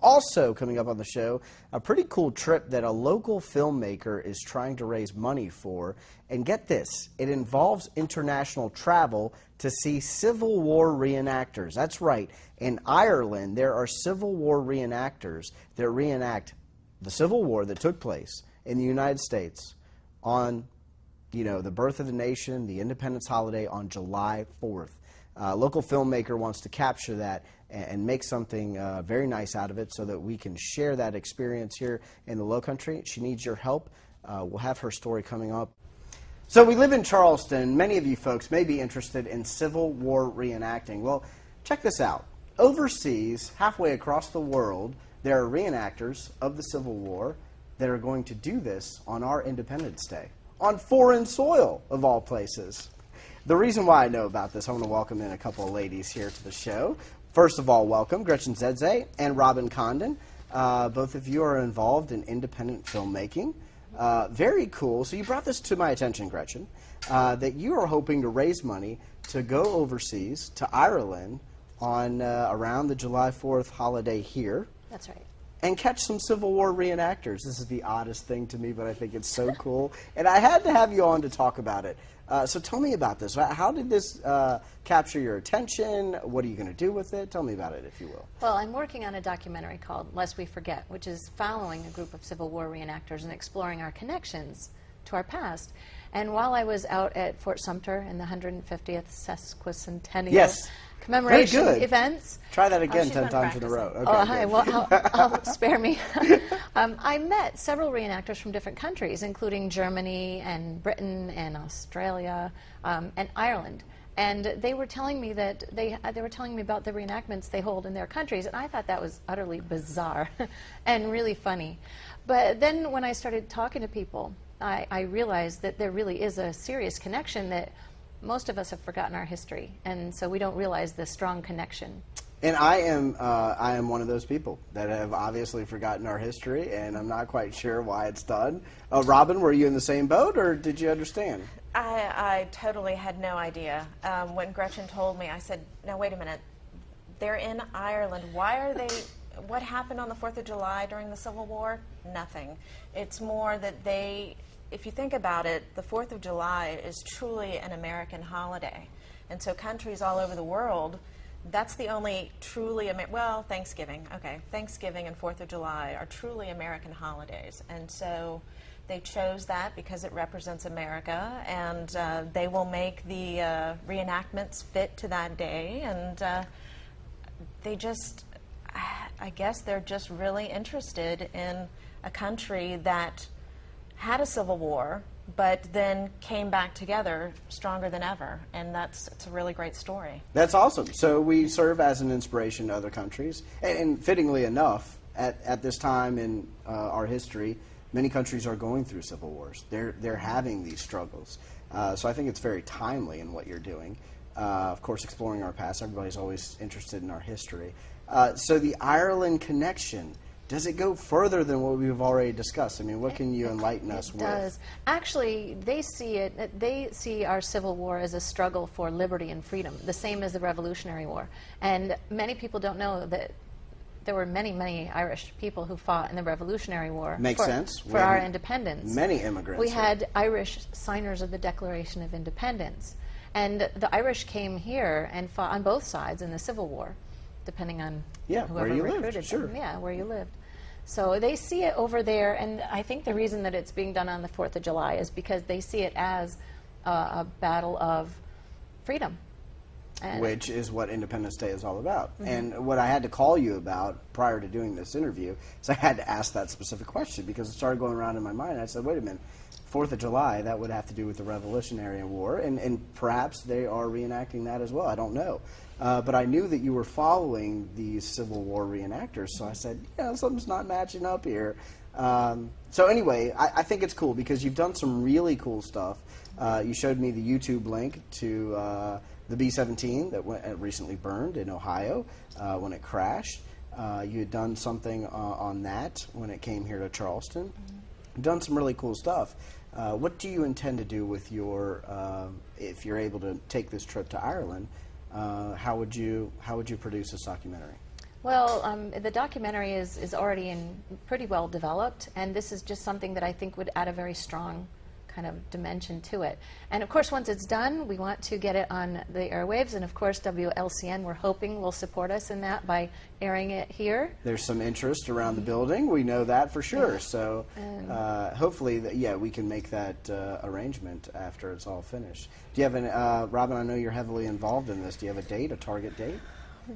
Also coming up on the show, a pretty cool trip that a local filmmaker is trying to raise money for. And get this, it involves international travel to see Civil War reenactors. That's right, in Ireland there are Civil War reenactors that reenact the Civil War that took place in the United States on, the birth of the nation, the independence holiday on July 4th. Local filmmaker wants to capture that and make something very nice out of it so that we can share that experience here in the Lowcountry. She needs your help. We'll have her story coming up. So we live in Charleston. Many of you folks may be interested in Civil War reenacting. Well, check this out. Overseas, halfway across the world, there are reenactors of the Civil War that are going to do this on our Independence Day, on foreign soil, of all places. The reason why I know about this, I want to welcome in a couple of ladies here to the show. First of all, welcome Gretchen Zedze and Robin Condon. Both of you are involved in independent filmmaking. Very cool. So you brought this to my attention, Gretchen, that you are hoping to raise money to go overseas to Ireland on around the July 4th holiday here. That's right. And catch some Civil War reenactors. This is the oddest thing to me, but I think it's so cool. And I had to have you on to talk about it. So tell me about this. How did this capture your attention? What are you going to do with it? Tell me about it, if you will. Well, I'm working on a documentary called Lest We Forget, which is following a group of Civil War reenactors and exploring our connections to our past. And while I was out at Fort Sumter in the 150th sesquicentennial commemoration events. Try that again 10 times in a row. Okay, oh, hi. Well, I'll spare me. I met several reenactors from different countries, including Germany and Britain and Australia and Ireland. And they were telling me that they were telling me about the reenactments they hold in their countries, and I thought that was utterly bizarre and really funny. But then when I started talking to people, I realized that there really is a serious connection that most of us have forgotten our history, and so we don't realize the strong connection. And I am one of those people that have obviously forgotten our history, and I'm not quite sure why it's done. Robin, were you in the same boat, or did you understand? I totally had no idea. When Gretchen told me, I said, now wait a minute, they're in Ireland. Why are they, what happened on the 4th of July during the Civil War? Nothing. It's more that if you think about it, the 4th of July is truly an American holiday. And so countries all over the world, that's the only truly, well, Thanksgiving, okay. Thanksgiving and 4th of July are truly American holidays. And so they chose that because it represents America, and they will make the reenactments fit to that day. And they just, I guess they're just really interested in a country that had a civil war, but then came back together stronger than ever, and it's a really great story. That's awesome. So we serve as an inspiration to other countries, and fittingly enough, at this time in our history, many countries are going through civil wars. They're having these struggles. So I think it's very timely in what you're doing. Of course, exploring our past, everybody's always interested in our history. So the Ireland connection, does it go further than what we've already discussed? I mean, what can you enlighten us with? It does. Actually, they see our Civil War as a struggle for liberty and freedom, the same as the Revolutionary War. And many people don't know that there were many, many Irish people who fought in the Revolutionary War. Makes sense. For our independence. Many immigrants. We had Irish signers of the Declaration of Independence. And the Irish came here and fought on both sides in the Civil War, depending on whoever recruited them. Yeah, where you lived. So they see it over there, and I think the reason that it's being done on the 4th of July is because they see it as a battle of freedom. Which is what Independence Day is all about. Mm-hmm. And what I had to call you about prior to doing this interview is I had to ask that specific question because it started going around in my mind. I said, wait a minute, 4th of July, that would have to do with the Revolutionary War, and perhaps they are reenacting that as well. I don't know. But I knew that you were following these Civil War reenactors, so I said, something's not matching up here. So anyway, I think it's cool because you've done some really cool stuff. You showed me the YouTube link to the B-17 that recently burned in Ohio when it crashed. You had done something on that when it came here to Charleston. You've done some really cool stuff. What do you intend to do with your, if you're able to take this trip to Ireland, how would you produce this documentary? Well, the documentary is already pretty well developed, and this is just something that I think would add a very strong kind of dimension to it. And of course, once it's done, we want to get it on the airwaves, and of course, WLCN, we're hoping, will support us in that by airing it here. There's some interest around the building. We know that for sure. Yeah. So hopefully, we can make that arrangement after it's all finished. Do you have an, Robin, I know you're heavily involved in this. Do you have a date, a target date?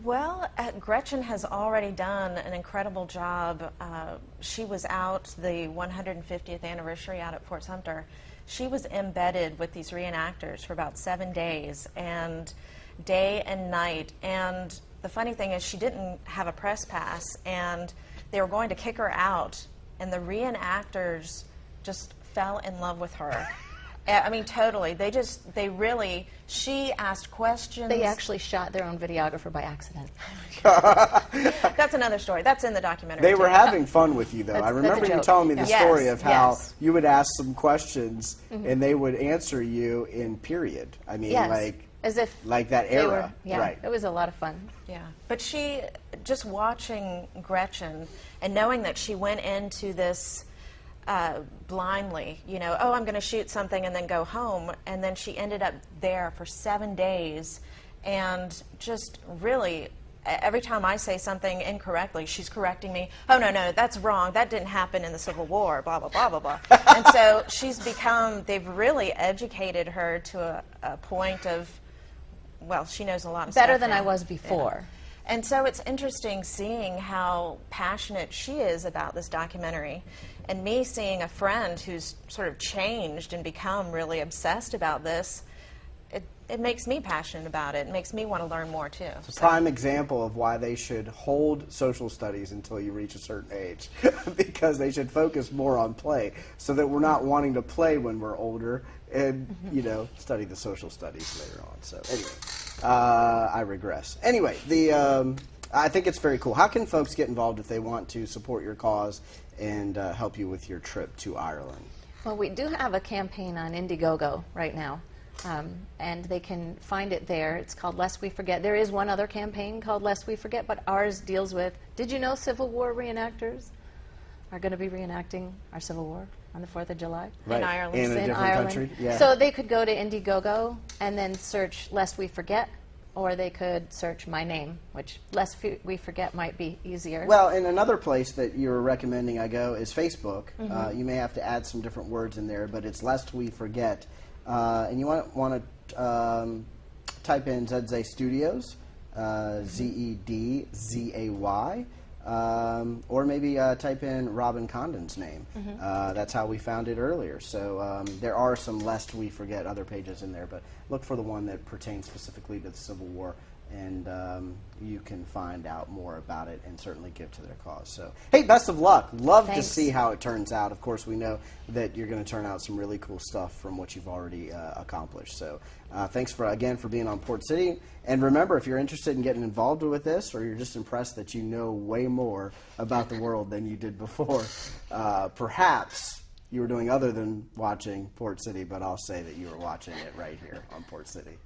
Well, Gretchen has already done an incredible job. She was out the 150th anniversary out at Fort Sumter. She was embedded with these reenactors for about 7 days, and day and night. And the funny thing is, she didn't have a press pass, and they were going to kick her out, and the reenactors just fell in love with her. I mean, totally. She asked questions. They actually shot their own videographer by accident. That's another story. That's in the documentary. They too. were having fun with you, though. I remember you telling me the Yes, story of how yes. you would ask some questions, and they would answer you in period. I mean, Yes. As if like that they era. were, Right. It was a lot of fun. Yeah, but she, just watching Gretchen and knowing that she went into this blindly, you know, oh, I'm going to shoot something and then go home, and then she ended up there for 7 days, and just really, every time I say something incorrectly, she's correcting me. Oh, no, that's wrong. That didn't happen in the Civil War, blah, blah, blah, blah, blah. And so they've really educated her to a point of, well, she knows a lot of Better stuff than now. I was before. Yeah. And so it's interesting seeing how passionate she is about this documentary, and me seeing a friend who's sort of changed and become really obsessed about this. It makes me passionate about it. It makes me want to learn more, too. It's a prime example of why they should hold social studies until you reach a certain age, because they should focus more on play, so that we're not wanting to play when we're older and, you know, study the social studies later on. So anyway, I regress. Anyway, I think it's very cool. How can folks get involved if they want to support your cause and help you with your trip to Ireland? Well, we do have a campaign on Indiegogo right now, and they can find it there. It's called Lest We Forget. There is one other campaign called Lest We Forget, but ours deals with, did you know Civil War reenactors are going to be reenacting our Civil War on the 4th of July? Right. In Ireland. In a different country? Yeah. So they could go to Indiegogo and then search Lest We Forget, or they could search my name, which Lest We Forget might be easier. Well, and another place that you're recommending I go is Facebook. You may have to add some different words in there, but it's Lest We Forget. And you want to type in Zedzay Studios, Zedzay, or maybe type in Robin Condon's name. That's how we found it earlier. So there are some Lest We Forget other pages in there, but look for the one that pertains specifically to the Civil War, and you can find out more about it and certainly give to their cause. So, hey, best of luck. Love Thanks. to see how it turns out. Of course, we know that you're going to turn out some really cool stuff from what you've already accomplished. So thanks again for being on Port City. And remember, if you're interested in getting involved with this, or you're just impressed that you know way more about the world than you did before, perhaps you were doing other than watching Port City, but I'll say that you were watching it right here on Port City.